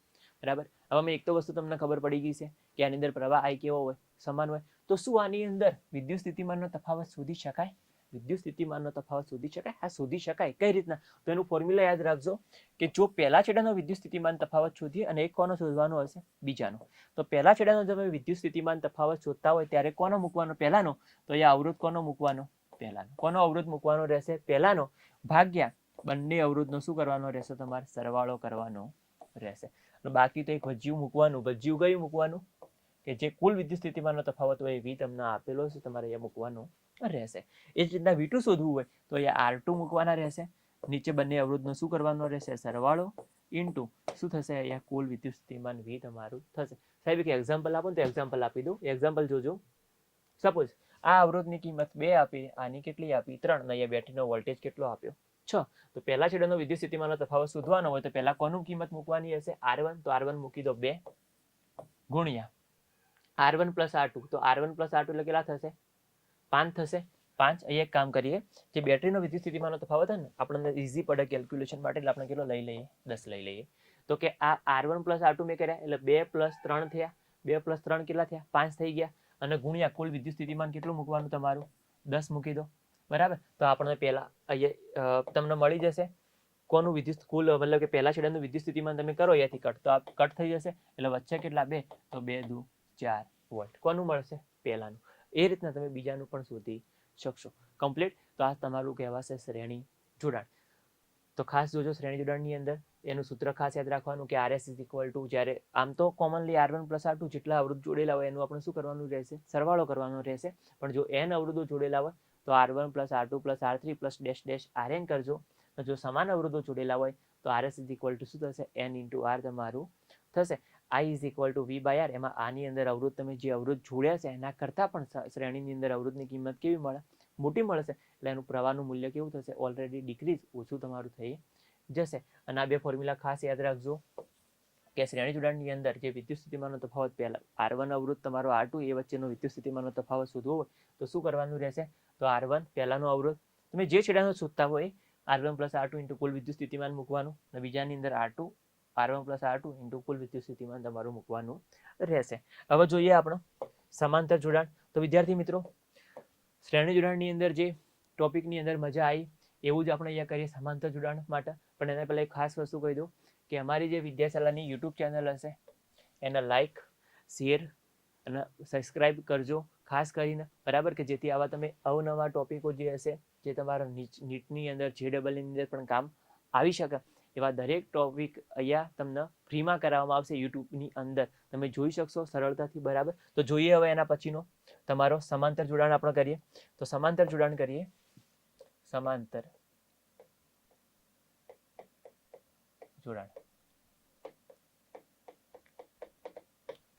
બરાબર. હવે મેં એક તો વસ્તુ તમને ખબર પડી ગઈ છે કે આની અંદર પ્રવાહ I કેવો હોય? સમાન હોય. તો શું આની અંદર વિદ્યુત સ્થિતિમાનનો તફાવત શોધી શકાય? વિદ્યુત સ્થિતિમાનનો તફાવત શોધી શકાય? હા, શોધી શકાય. કઈ રીતના? તો એનું ફોર્મ્યુલા યાદ રાખજો કે જો પહેલા છેડાનો વિદ્યુત સ્થિતિમાન તફાવત શોધીએ અને એક કોનો શોધવાનો હશે? બીજાનો. તો પહેલા છેડાનો તમે વિદ્યુત સ્થિતિમાન તફાવત શોધતા હોય ત્યારે કોનો મૂકવાનો? પહેલાનો. તો અહીંયા અવરોધ કોનો મૂકવાનો? પહેલાનો. કોનો અવરોધ મૂકવાનો રહેશે? પહેલાનો. ભાગ્યા બંને અવરોધનો શું કરવાનો રહેશે? તમારે સરવાળો કરવાનો રહેશે. બાકી તો એક ભજ્યું મૂકવાનું. ભજ્યું કયું મૂકવાનું? કે જે કુલ વિદ્યુત સ્થિતિમાનનો તફાવત હોય V તમને આપેલો છે, તમારે અહીંયા મૂકવાનો રહેશે. એ જ રીતના V2 શોધવું હોય તો અહીંયા R2 મૂકવાના રહેશે. નીચે બંને અવરોધનો શું કરવાનો રહેશે? સરવાળો. ઇન્ટુ શું થશે અહીંયા કુલ વિદ્યુત સ્થિતિમાન V તમારું થશે. સાહેબ એક એક્ઝામ્પલ આપો ને તો એક્ઝામ્પલ આપી દઉં. એક્ઝામ્પલ જોજો. સપોઝ આ અવરોધની કિંમત 2 આપી, આની કેટલી આપી 3, અને અહીંયા બેટરીનો વોલ્ટેજ કેટલો આપ્યો 6. તો પહેલા છેડાનો વિદ્યુત સ્થિતિમાનનો તફાવત શોધવાનો હોય તો પહેલા કોનું કિંમત મૂકવાની હશે? R1. તો R1 મૂકી દો 2 ગુણ્યા R1 પ્લસ R2. તો R1 પ્લસ R2 એટલે કેટલા થશે? 5 થશે. 5. અહીંયા એક કામ કરીએ, જે બેટરીનો વિદ્યુત સ્થિતિમાનનો તફાવત છે ને આપણને ઈઝી પડે કેલ્ક્યુલેશન માટે, એટલે આપણે કેટલો લઈ લઈએ? 10 લઈ લઈએ. તો કે આ R1 પ્લસ R2 મેં કર્યા એટલે 2 પ્લસ 3 થયા. 2 પ્લસ 3 કેટલા થયા? 5 થઈ ગયા. અને ગુણ્યા કુલ વિદ્યુત સ્થિતિમાન કેટલું મૂકવાનું તમારું? 10 મૂકી દો. બરાબર. તો આપણને પહેલા અહીંયા તમને મળી જશે કોનું વિદ્યુત કુલ, મતલબ કે પહેલા છેડાનું વિદ્યુત સ્થિતિમાન તમે કરો અહીંયાથી કટ, તો આ કટ થઈ જશે. એટલે વચ્ચે કેટલા? 2. તો 2 દુ 4 વોલ્ટ. કોનું મળશે? પહેલાનું. એ રીતના તમે બીજાનું પણ શોધી શકશો. કમ્પ્લીટ. તો આ તમારું કહેવાશે શ્રેણી જોડાણ. તો ખાસ જોજો શ્રેણી જોડાણની અંદર એનું સૂત્ર ખાસ યાદ રાખવાનું કે RS ઇઝ ઇક્વલ ટુ, જ્યારે આમ તો કોમનલી R1 પ્લસ R2 જેટલા અવરોધ જોડેલા હોય એનું આપણે શું કરવાનું રહેશે? સરવાળો કરવાનો રહેશે. પણ જો n અવરોધો જોડેલા હોય તો R1 plus R2 plus R3 plus dash dash Rn કરજો. જો સમાન અવરોધો જોડેલા હોય તો RS ઇઝ ઇક્વલ ટુ શું થશે? n ઇન્ટુ R તમારું થશે. I is equal to V by R. એમાં આની અંદર અવરોધ તમે જે અવરોધ જોડ્યા છે એના કરતાં પણ શ્રેણીની અંદર અવરોધની કિંમત કેવી મળે? મોટી મળશે. એટલે એનું પ્રવાહનું મૂલ્ય કેવું થશે? ઓલરેડી ડિક્રીઝ, ઓછું તમારું થઈ જશે. અને આ બે ફોર્મ્યુલા ખાસ યાદ રાખજો કે શ્રેણી જોડાણની અંદર જે વિદ્યુત સ્થિતિમાનનો તફાવત પહેલા R1 અવરોધ તમારો R2 એ વચ્ચેનો વિદ્યુત સ્થિતિમાનનો તફાવત શોધવો હોય તો શું કરવાનું રહેશે? તો R1 પહેલાનો અવરોધ તમે જે છેડાનો શોધતા હોય R1 પ્લસ R2 ઇન્ટુ કુલ વિદ્યુત સ્થિતિમાન મૂકવાનું, અને બીજાની અંદર R1 પ્લસ R2 ઇન્ટુ કુલ વિદ્યુત સ્થિતિમાન તમારું મૂકવાનું રહેશે. હવે જોઈએ આપણો સમાંતર જોડાણ. તો વિદ્યાર્થી મિત્રો, શ્રેણી જોડાણની અંદર જે ટોપિકની અંદર મજા આવી એવું જ આપણે અહીંયા કરીએ સમાંતર જોડાણ માટે. પણ એના પહેલાં એક ખાસ વસ્તુ કહી દઉં કે અમારી જે વિદ્યાશાલાની યુટ્યુબ ચેનલ હશે એને લાઇક, શેર અને સબસ્ક્રાઈબ કરજો ખાસ કરીને. બરાબર, કે જેથી આવા તમે અવનવા ટોપિકો જે હશે જે તમારા નીટની અંદર JEEની અંદર પણ કામ આવી શકે એવા દરેક ટોપિક અહીંયા તમને ફ્રીમાં કરાવવામાં આવશે યુટ્યુબની અંદર. તમે જોઈ શકશો સરળતાથી. બરાબર, તો જોઈએ હવે એના પછીનો તમારો સમાંતર જોડાણ આપણે કરીએ. તો સમાંતર જોડાણ કરીએ. સમાંતર જોડાણ.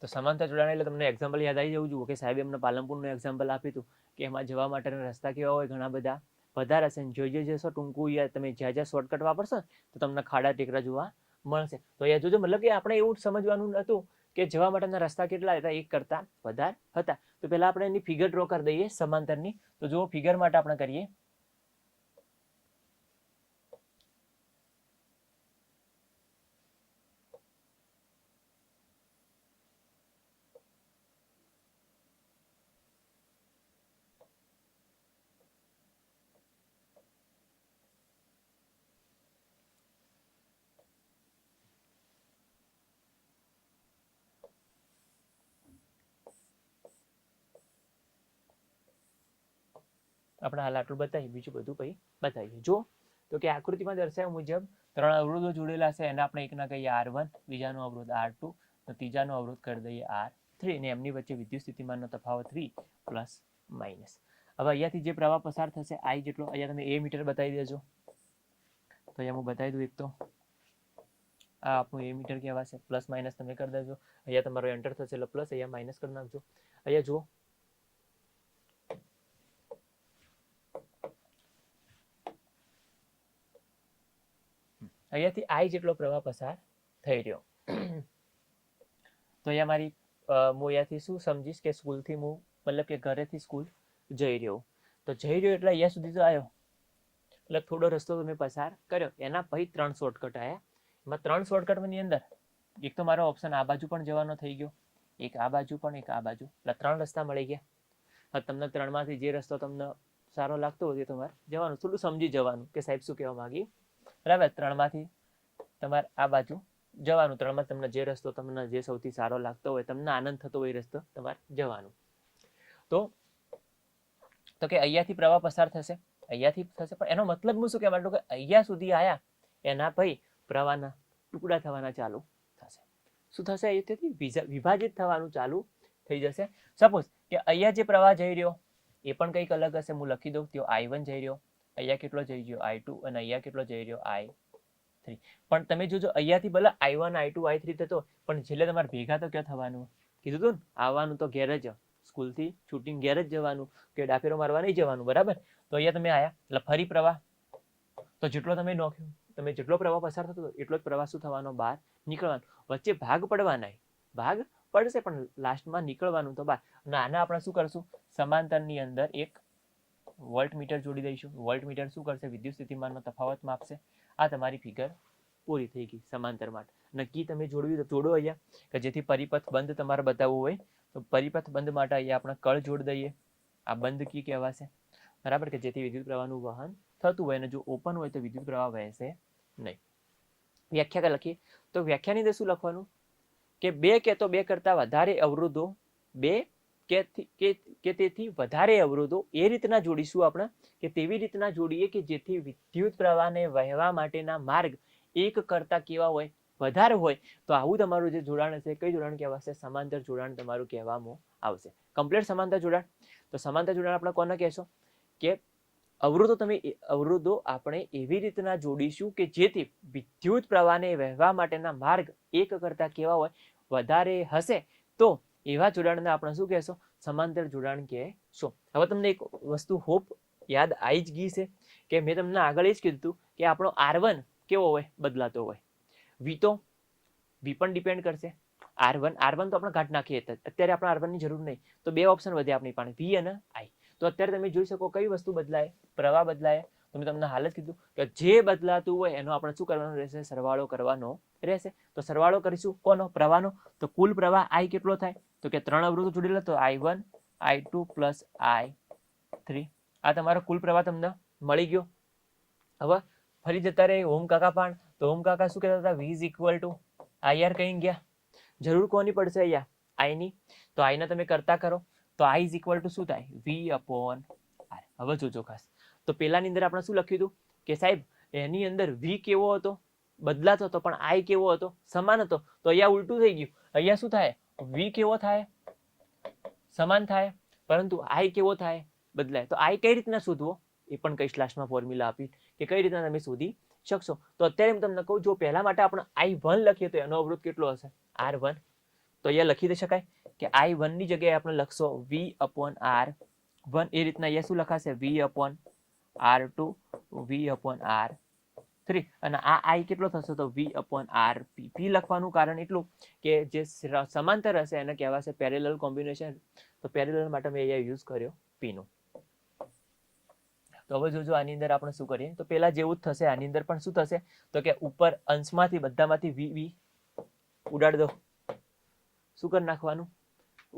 તો સમાંતર જોડાણ એટલે તમને એક્ઝામ્પલ યાદ આવી જવું જોઈએ કે સાહેબ એમને પાલનપુરનું એક્ઝામ્પલ આપ્યું હતું કે એમાં જવા માટેના રસ્તા કેવા હોય? ઘણા બધા વધારે હશે. જોઈ જશો ટૂંકું, યાર તમે જ્યાં જ્યાં શોર્ટકટ વાપરશો તો તમને ખાડા ટેકરા જોવા મળશે. તો અહીંયા જોજો, મતલબ કે આપણે એવું સમજવાનું હતું કે જવા માટેના રસ્તા કેટલા હતા? એક કરતા વધારે હતા. તો પહેલા આપણે એની ફિગર ડ્રો કરી દઈએ સમાંતરની. તો જો ફિગર માટે આપણે કરીએ. આપણે હાલ આટલું બતાવીએ, બીજું બધું પછી બતાવીએ. જો તો કે આકૃતિમાં દર્શાવ્યા મુજબ 3 અવરોધો જોડેલા છે. એને આપણે એકના કહીએ R1, બીજાનો અવરોધ R2, તો ત્રીજાનો અવરોધ કરી દઈએ R3, અને એમની વચ્ચે વિદ્યુત સ્થિતિમાનનો તફાવત V પ્લસ માઇનસ. હવે અહીંયાથી જે પ્રવાહ પસાર થશે I જેટલો, અહીંયા તમે A મીટર બતાવી દેજો. તો અહીંયા હું બતાવી દઉં. એક તો આ આપણું A મીટર કહેવાશે. પ્લસ માઇનસ તમે કરી દેજો. અહીંયા તમારો એન્ટર થશે એટલે પ્લસ, અહીંયા માઇનસ કરી નાખજો. અહીંયા જુઓ, અહીંયાથી I જેટલો પ્રવાહ પસાર થઈ રહ્યો. તો અહીંયા મારી હું અહીંયાથી શું સમજીશ કે સ્કૂલથી હું, મતલબ કે ઘરેથી સ્કૂલ જઈ રહ્યો. તો જઈ રહ્યો એટલે અહીંયા સુધી તો આવ્યો, એટલે થોડો રસ્તો તમે પસાર કર્યો. એના પછી 3 શોર્ટકટ આવ્યા. એમાં 3 શોર્ટકટની અંદર એક તો મારો ઓપ્શન આ બાજુ પણ જવાનો થઈ ગયો, એક આ બાજુ પણ, એક આ બાજુ, એટલે 3 રસ્તા મળી ગયા. હવે તમને 3માંથી જે રસ્તો તમને સારો લાગતો હોય તે તમારે જવાનું. થોડું સમજી જવાનું કે સાહેબ શું કહેવા માંગી. બરાબર, 3માંથી તમારે આ બાજુ જવાનું. 3માં તમને જે રસ્તો તમને જે સૌથી સારો લાગતો હોય, તમને આનંદ થતો હોય એ રસ્તો તમારે જવાનું. તો કે અહીંયાથી પ્રવાહ પસાર થશે, અહીંયાથી થશે, પણ એનો મતલબ હું શું કહેવા માંગુ કે અહીંયા સુધી આવ્યા એના પછી પ્રવાહના ટુકડા થવાના ચાલુ થશે. શું થશે? અહીંયાથી વિભાજિત થવાનું ચાલુ થઈ જશે. સપોઝ કે અહીંયા જે પ્રવાહ જઈ રહ્યો એ પણ કંઈક અલગ હશે. હું લખી દઉં. ત્યાં I1 જઈ રહ્યો, અહીંયા કેટલો જઈ રહ્યો I2, અને અહીંયા કેટલો જઈ રહ્યો I3. 3. પણ તમે જોજો અહીંયાથી ભલે I1 I2 I3 થતો પણ છેલ્લે તમારે ભેગા તો ક્યાં થવાનું? કીધું હતું ને આવવાનું તો ઘેર જ, સ્કૂલથી છૂટીને ઘેર જ જવાનું, કે ડાફેરો મારવા નહીં જવાનું, બરાબર? તો અહીંયા તમે આયા એટલે ફરી પ્રવાહ, તો જેટલો તમે નોખ્યો, તમે જેટલો પ્રવાહ પસાર થતો એટલો જ પ્રવાહ શું થવાનો? બહાર નીકળવાનો. વચ્ચે ભાગ પડવાના, ભાગ પડશે પણ લાસ્ટમાં નીકળવાનું તો બહાર. અને આને આપણે શું કરશું? સમાંતરની અંદર એક વોલ્ટમીટર જોડી દઈશું. વોલ્ટમીટર શું કરશે? વિદ્યુત સ્થિતિમાનનો તફાવત માપશે. આ તમારી ફિગર પૂરી થઈ ગઈ સમાંતર માટે. નક્કી તમે જોડવી તો જોડો અહીંયા, કે જેથી પરિપથ બંધ તમારે બતાવવું હોય તો પરિપથ બંધ માટે અહીંયા આપણે કળ જોડી દઈએ. આ બંધ કી કહેવાશે, બરાબર? કે જેથી વિદ્યુત પ્રવાહનું વહન થતું હોય, અને જો ઓપન હોય તો વિદ્યુત પ્રવાહ વહેશે નહીં. વ્યાખ્યા લખીએ તો વ્યાખ્યાની અંદર શું લખવાનું? કે બે કે તો બે કરતા વધારે અવરોધો, બે કે તેથી વધારે અવરોધો એ રીતના જોડીશું આપણે, કે તેવી રીતના જોડીએ કે જેથી વિદ્યુત પ્રવાહને વહેવા માટેના માર્ગ એક કરતા કેવા હોય? વધારે હોય. તો આવું તમારું જે જોડાણ હશે, કઈ જોડાણ કહેવાશે? સમાંતર જોડાણ તમારું કહેવામાં આવશે. કમ્પ્લીટ સમાંતર જોડાણ. તો સમાંતર જોડાણ આપણે કોને કહેશો? કે અવરોધો આપણે એવી રીતના જોડીશું કે જેથી વિદ્યુત પ્રવાહને વહેવા માટેના માર્ગ એક કરતા કેવા હોય? વધારે હશે. તો એવા જોડાણને આપણે શું કહેશો? સમાંતર જોડાણ કહેશો. હવે તમને એક વસ્તુ હોપ યાદ આવી જ ગઈ છે, કે મેં તમને આગળ એ જ કીધું કે આપણો R1 કેવો હોય? બદલાતો હોય. V પણ ડિપેન્ડ કરશે. R1 તો આપણે કાઢી નાખીએ, અત્યારે આપણે R1 ની જરૂર નહીં. તો બે ઓપ્શન વધે આપણી પાસે, V અને I. તો અત્યારે તમે જોઈ શકો કઈ વસ્તુ બદલાય? પ્રવાહ બદલાય. તો મેં તમને હાલ જ કીધું કે જે બદલાતું હોય એનો આપણે શું કરવાનો રહેશે? સરવાળો કરવાનો રહેશે. તો સરવાળો કરીશું કોનો? પ્રવાહનો. તો કુલ પ્રવાહ I કેટલો થાય? તો કે 3 અવરોધો જોડેલા, તો I1 I2 પ્લસ I3. આ તમારો કુલ પ્રવાહ તમને મળી ગયો. હવે ફરી જતા રહે ઓમ કાકા પણ. તો ઓમ કાકા શું કહેતા હતા? V is equal two IR કઈ ગયા? જરૂર કોની પડશે અહીંયા? I ની. તો I ને તમે કરતા કરો તો I ઇઝ ઇક્વલ ટુ શું થાય? V upon R. હવે જોજો ખાસ, તો પેલાની અંદર આપણે શું લખ્યું હતું? કે સાહેબ એની અંદર V કેવો હતો? બદલાતો હતો. પણ I કેવો હતો? સમાન હતો. તો અહીંયા ઉલટું થઈ ગયું. અહીંયા શું થાય? V કેવો થાય? સમાન થાય. પરંતુ I કેવો થાય? બદલાય. તો I કઈ રીતના શોધવો? એ પણ કઈ લાસ્ટમાં ફોર્મ્યુલા આપી કે કઈ રીતના તમે શોધી શકશો. તો અત્યારે હું તમને કહું, જો પહેલા માટે આપણે I1 લખીએ તો એનો અવરોધ કેટલો હશે? R1. તો અહીંયા લખી દઈ શકાય કે I1 ની જગ્યાએ આપણે લખશો V અપોન R1. એ રીતના અહીંયા શું લખાશે? V upon R2, V upon R3. અને આ I કેટલો થશે? તો V અપોન RP. P લખવાનું કારણ એટલું કે જે સમાંતર હશે એને કહેવાશે પેરેલલ કોમ્બિનેશન. તો પેરેલલ માટે મેં અહીંયા યુઝ કર્યો P નો. તો હવે જોજો આની અંદર આપણે શું કરીએ, તો પેલા જેવું જ થશે. આની અંદર પણ શું થશે? તો કે ઉપર અંશમાંથી બધામાંથી V ઉડાડ દો. શું કરી નાખવાનું?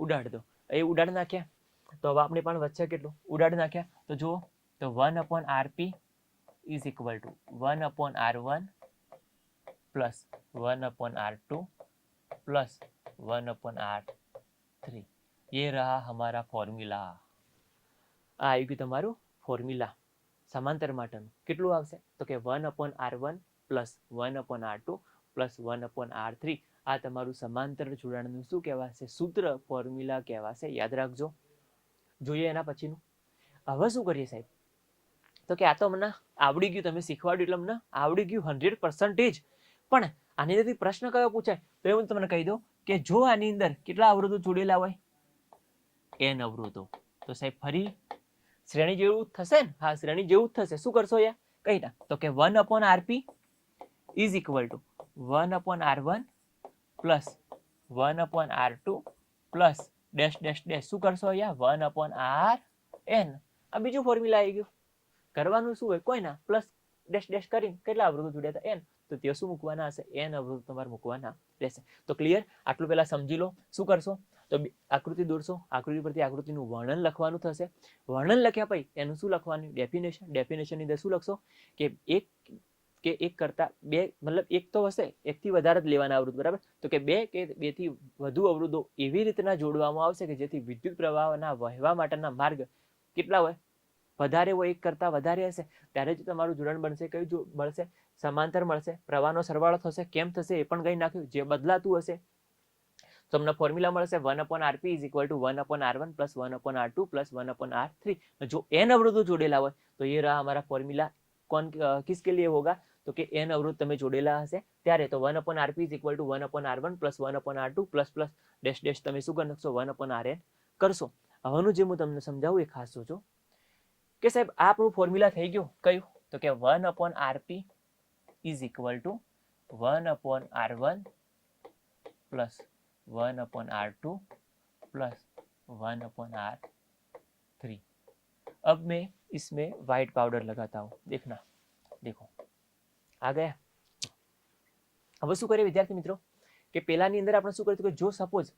ઉડાડ દો. એ ઉડાડ નાખ્યા. તો હવે આપણે પણ વચ્ચે કેટલું ઉડાડ નાખ્યા? તો જુઓ, તો 1 upon RP is equal two 1 upon R1 plus 1 upon R2 plus 1 upon R3. ये रहा हमारा फॉर्म्यूला. આ આવી ગયું તમારું ફોર્મ્યુલા સમાંતર માટેનું. કેટલું આવશે? તો કે 1 upon R1 plus 1 upon R2 plus 1 upon R3. આ તમારું સમાંતર જોડાણનું શું કહેવાશે? સૂત્ર, ફોર્મ્યુલા કહેવાશે. યાદ રાખજો. જોઈએ એના પછીનું. હવે શું કરીએ સાહેબ? તો કે આ તો મને આવડી ગયું, તમે શીખવાડ્યું એટલે મને આવડી ગયું 100%. પણ આની અંદરથી પ્રશ્ન કયો પૂછાય? તો હું તમને કહી દઉં કે જો આની અંદર કેટલા અવરોધો જોડેલા હોય? n અવરોધો. તો સાહેબ ફરી શ્રેણી જેવું થશે ને? હા, શ્રેણી જેવું જ થશે. શું કરશો યાર? કઈ ના, તો કે 1 upon RP is equal two 1 upon R1 plus 1 upon R2 plus dash dash dash. શું કરશો અહીંયા? 1 અપોન RN. આ બીજું ફોર્મ્યુલા આવી ગયું. કરવાનું શું હોય? કોઈ ના, પ્લસ ડેશ ડેશ કરીને કેટલા અવરોધો જોડ્યા હતા? n. તો તે શું મૂકવાના હશે? n અવરોધ તમારે મૂકવાના રહેશે. તો ક્લિયર? આટલું પહેલા સમજી લો. શું કરશો? તો આકૃતિ દોરશો. આકૃતિ પરથી આકૃતિનું વર્ણન લખવાનું થશે. વર્ણન લખ્યા પછી એનું શું લખવાનું? ડેફિનેશન. ડેફિનેશનની અંદર શું લખશો? કે એક કરતા બે, મતલબ એક તો હશે, એકથી વધારે જ લેવાના અવરોધ, બરાબર? તો કે બે કે બેથી વધુ અવરોધો એવી રીતના જોડવામાં આવશે કે જેથી વિદ્યુત પ્રવાહના વહેવા માટેના માર્ગ કેટલા હોય? વધારે હોય, એક કરતા વધારે હશે ત્યારે જ તમારું જોડાણ બનશે. કયું મળશે? સમાંતર મળશે. પ્રવાહનો સરવાળો થશે. કેમ થશે એ પણ ગઈ નાખ્યું. જે બદલાતું હશે તમને ફોર્મ્યુલા મળશે 1 upon RP is equal to 1 upon R1 plus 1 upon R2 plus 1 upon R3. जो n अवरोधों जोड़ेला હોય तो ये रहा हमारा फॉर्मूला. कौन किसके लिए होगा? તો કે n અવરોધ તમે જોડેલા હશે ત્યારે તો 1/rp is equal two 1/r1 plus 1/r2 plus plus dash dash તમે શું કરી નાખશો 1/rn કરશો. હવેનું જે હું તમને સમજાવું એ ખાસ જોજો કે સાહેબ આ આપણું ફોર્મ્યુલા થઈ ગયું કયું તો કે 1/rp is equal two 1/r1 plus 1/r2 plus 1/r3. अब मैं इसमें व्हाइट पाउडर लगाता हूँ. देखना, देखो आ गया. હવે શું કરીએ વિદ્યાર્થી મિત્રો કે પેલાની અંદર આપણે શું કર્યું કે જો સપોઝ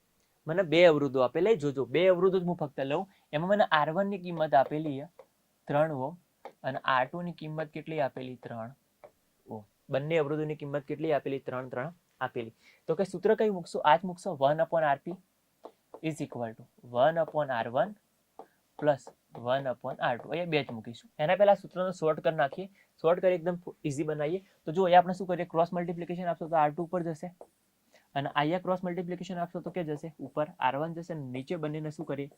મને બે અવરોધો આપેલા જોજો બે અવરોધો જ હું ફક્ત લઉં એમાં મને R1 ની કિંમત આપેલી 3 ઓહ્મ અને R2 ની કિંમત કેટલી આપેલી 3 ઓહ્મ. બંને અવરોધોની કિંમત કેટલી આપેલી 3 આપેલી. તો કે સૂત્ર કયું મૂકશો આ જ મૂકશો 1/rp is equal two 1/r1 plus 1/r2. અહીંયા બે જ મૂકીશું. એના પહેલા સૂત્રનો શોર્ટ કરી નાખીએ. શોર્ટ કરી એકદમ ઇઝી બનાવીએ. તો જો અહીંયા આપણે શું કરીએ ક્રોસ મલ્ટિપ્લિકેશન આપશો તો R2 ઉપર જશે અને અહીંયા ક્રોસ મલ્ટિપ્લિકેશન આપશો તો કે જશે ઉપર R1 જશે અને નીચે બંનેને શું કરીએ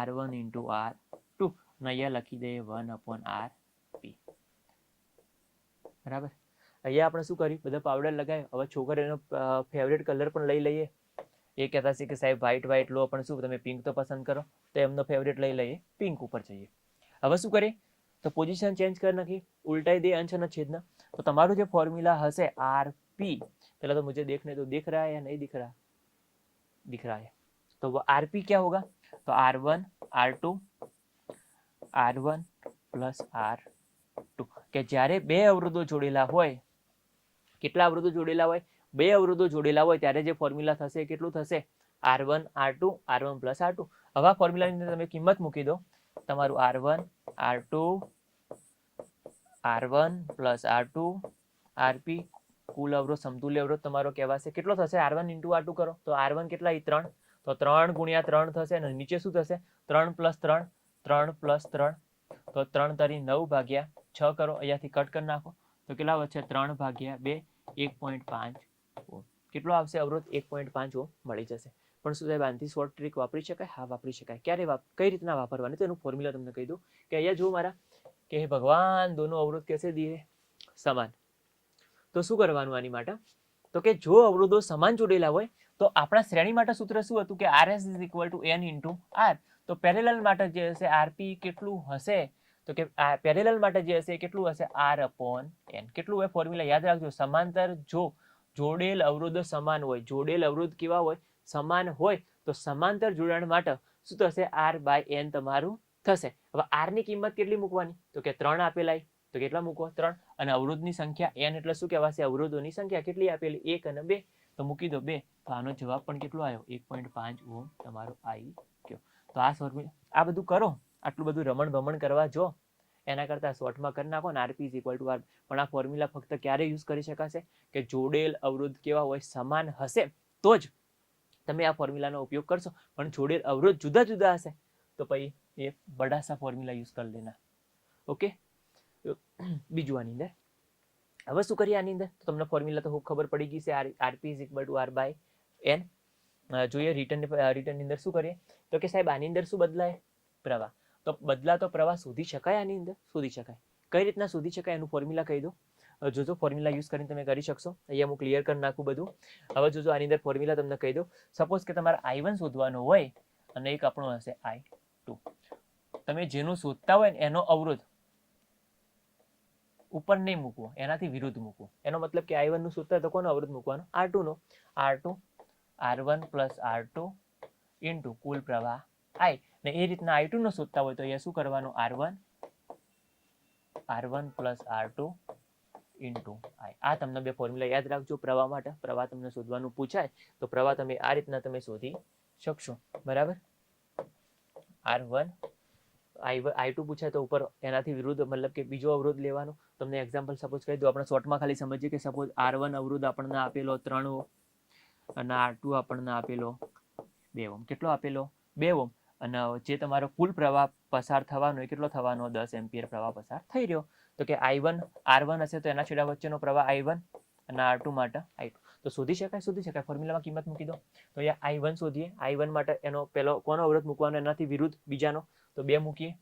R1 × R2 અને અહીંયા લખી દઈએ 1/rp. બરાબર. અહીંયા આપણે શું કર્યું બધા પાવડર લગાવ્યો. હવે છોકરીનો ફેવરેટ કલર પણ લઈ લઈએ. એ કહેતા છે કે સાહેબ વ્હાઈટ લો પણ શું તમે પિંક તો પસંદ કરો તો એમનો ફેવરેટ લઈ લઈએ પિંક ઉપર જઈએ. હવે શું કરીએ તો પોઝિશન ચેન્જ કરી નાખી ઉલટાઈ દે અંશ અને છેદના. તો તમારું જે ફોર્મ્યુલા હશે RP पहला तो मुझे देखने तो दिख रहा है या नहीं दिख रहा है तो वो RP क्या होगा तो R1 R2 R1 plus R2 કે જ્યારે બે અવરોધો જોડેલા હોય કેટલા અવરોધો જોડેલા હોય બે અવરોધો જોડેલા હોય ત્યારે જે ફોર્મ્યુલા થશે કેટલું થશે R1 R2 R1 plus R2. હવે આ ફોર્મ્યુલાની અંદર તમે કિંમત મૂકી દો તમારું R1 R2 R1 plus R2 RP કુલ અવરોધ સમતુલ્ય અવરોધ તમારો કહેવાશે કેટલો થશે R1 × R2 કરો તો R1 કેટલા 3 તો 3 × 3 થશે અને નીચે શું થશે 3 + 3 3 + 3 તો 3 તરી 9/6 કરો અહીંયાથી કટ કરી નાખો તો કેટલા વધશે 3/2 1.5 ઓહ્મ. કેટલો આવશે અવરોધ 1.5 ઓહ્મ મળી જશે. પણ શું સાહેબ આનાથી શોર્ટ ટ્રીક વાપરી શકાય? હા વાપરી શકાય. ક્યારે કઈ રીતના વાપરવાની તો એનું ફોર્મ્યુલા તમને કહી દઉં કે અહીંયા જો મારા કે ભગવાન દોનો અવરોધ कैसे दिए સમાન. તો શું કરવાનું આની માટે તો કે જો અવરોધો સમાન જોડેલા હોય તો આપણા શ્રેણી માટે સૂત્ર શું હતું કે RS = n × R. તો પેરેલલ માટે જે હશે RP કેટલું હશે તો કે પેરેલલ માટે જે હશે કેટલું હશે R/n. કેટલું હોય ફોર્મ્યુલા યાદ રાખજો સમાંતર જો જોડેલ અવરોધો સમાન હોય જોડેલ અવરોધ કેવા હોય સમાન હોય તો સમાંતર જોડાણ માટે શું થશે R/n તમારું થશે. હવે R ની કિંમત કેટલી મૂકવાની તો કે 3 આપેલા તો કેટલા મૂકો 3 અને અવરોધની સંખ્યા n એટલે શું કહેવાશે અવરોધોની સંખ્યા કેટલી આપેલી 1 અને 2 તો મૂકી દો 2 તો આનો જવાબ પણ કેટલો આવ્યો 1.5 ઓહ્મ તમારો આવી ગયો. તો આ ફોર્મ્યુલા આ બધું કરો આટલું બધું રમણ ભમણ કરવા જો એના કરતા શોર્ટમાં કરી નાખો ને RP = R. પણ આ ફોર્મ્યુલા ફક્ત ક્યારે યુઝ કરી શકાશે કે જોડેલ અવરોધ કેવા હોય સમાન હશે તો જ તમે આ ફોર્મ્યુલાનો ઉપયોગ કરશો. પણ જોડેલ અવરોધ જુદા જુદા હશે તો પછી એ બડા સા ફોર્મ્યુલા યુઝ કરી લેના. ઓકે. બીજું આની અંદર હવે શું કરીએ આની અંદર તો તમને ફોર્મ્યુલા તો ખબર પડી ગઈ છે RP = R/n. જોઈએ રિટર્નની અંદર શું કરીએ તો કે સાહેબ આની અંદર શું બદલાય પ્રવાહ તો બદલાતો પ્રવાહ શોધી શકાય આની અંદર શોધી શકાય. કઈ રીતના શોધી શકાય એનું ફોર્મ્યુલા કહી દો. જોજો ફોર્મ્યુલા યુઝ કરીને તમે કરી શકશો. અહીંયા હું ક્લિયર કરી નાખું બધું. હવે જોજો આની અંદર ફોર્મ્યુલા તમને કહી દો. સપોઝ કે તમારે I1 શોધવાનો હોય અને એક આપણો હશે I2. તમે જેનું શોધતા હોય ને એનો અવરોધ ઉપર નહીં મૂકવો એનાથી વિરુદ્ધ મૂકવો. એનો મતલબ કે I1 નું શોધતા તો કોનો અવરોધ મૂકવાનો R2 નો R2 R1 + R2 * કુલ પ્રવાહ I. ને એ રીતના I2 નો શોધતા હોય તો અહીંયા શું કરવાનું R1 + R2 * I. આ તમને બે ફોર્મ્યુલા યાદ રાખજો પ્રવાહ માટે. પ્રવાહ તમને શોધવાનું પૂછાય તો પ્રવાહ તમે આ રીતના તમે શોધી શકશો. બરાબર. R1 I2 પૂછાય તો ઉપર એનાથી વિરુદ્ધ મતલબ કે બીજો અવરોધ લેવાનો. તમને એક્ઝામ્પલ સપોઝ કહી દો આપણે શોર્ટમાં ખાલી સમજીએ કે સપોઝ R1 અવરોધ આપણને આપેલો 3 ઓહ્મ અને R2 આપણને આપેલો 2 ઓહ્મ. કેટલો આપેલો 2 ઓહ્મ અને જે તમારો કુલ પ્રવાહ પસાર થવાનો એ કેટલો થવાનો 10 એમ્પિયર પ્રવાહ પસાર થઈ રહ્યો. તો કે I1 R1 હશે તો એના છેડા વચ્ચેનો પ્રવાહ I1 અને R2 માટે I2 તો શોધી શકાય. ફોર્મ્યુલામાં કિંમત મૂકી દો તો અહીંયા I1 શોધીએ. I1 માટે એનો પેલો કોનો અવરોધ મૂકવાનો એનાથી વિરુદ્ધ બીજાનો તો 2 મૂકીએ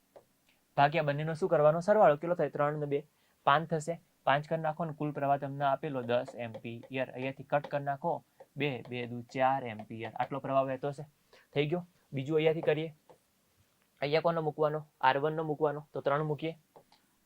ભાગ્યા બંનેનો શું કરવાનો સરવાળો કેટલો થાય 3 અને 2 5 થશે. 5 કરી નાખો ને કુલ પ્રવાહ તમને આપેલો 10 એમ્પિયર, અહીંયાથી કટ કરી નાખો 2 2 દુ 4 એમ્પિયર, આટલો પ્રવાહ વહેતો છે. થઈ ગયો. બીજું અહીંયાથી કરીએ. અહીંયા કોનો મૂકવાનો? R1 નો મૂકવાનો, તો 3 મૂકીએ.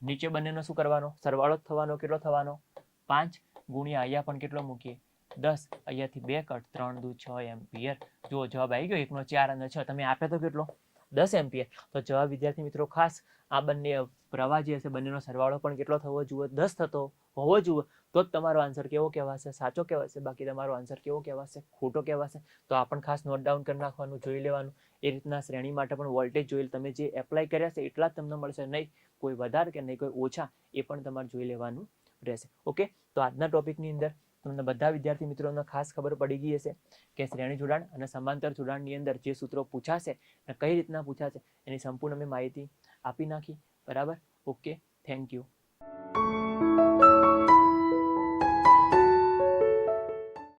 નીચે બંનેનો શું કરવાનો? સરવાળો જ થવાનો. કેટલો થવાનો? 5 ગુણ્યા અહીંયા પણ કેટલો મૂકીએ? 10. અહીંયાથી 2 કટ 3 દુ 6 એમ્પિયર. જુઓ જવાબ આવી ગયો. 1 નો 4 અને 6. તમે આપ્યો તો કેટલો? 10 એમ્પિયર. તો જવાબ વિદ્યાર્થી મિત્રો ખાસ આ બંને પ્રવાહ જે હશે બંનેનો સરવાળો પણ કેટલો થવો જોઈએ? 10 થતો હોવો જોઈએ. તો જ તમારો આન્સર કેવો કહેવાશે? સાચો કહેવાશે. બાકી તમારો આન્સર કેવો કહેવાશે? ખોટો કહેવાશે. તો આ પણ ખાસ નોટ ડાઉન કરી નાખવાનું, જોઈ લેવાનું. એ રીતના શ્રેણી માટે પણ વોલ્ટેજ જોઈ તમે જે એપ્લાય કર્યા છે એટલા જ તમને મળશે, નહીં કોઈ વધારે કે નહીં કોઈ ઓછા, એ પણ તમારે જોઈ લેવાનું રહેશે. ઓકે, તો આજના ટોપિકની અંદર તમને બધા વિદ્યાર્થી મિત્રોને ખાસ ખબર પડી ગઈ હશે કે શ્રેણી જોડાણ અને સમાંતર જોડાણની અંદર જે સૂત્રો પૂછાશે અને કઈ રીતના પૂછાશે એની સંપૂર્ણ મેં માહિતી આપી નાખી. બરાબર? Okay, thank you.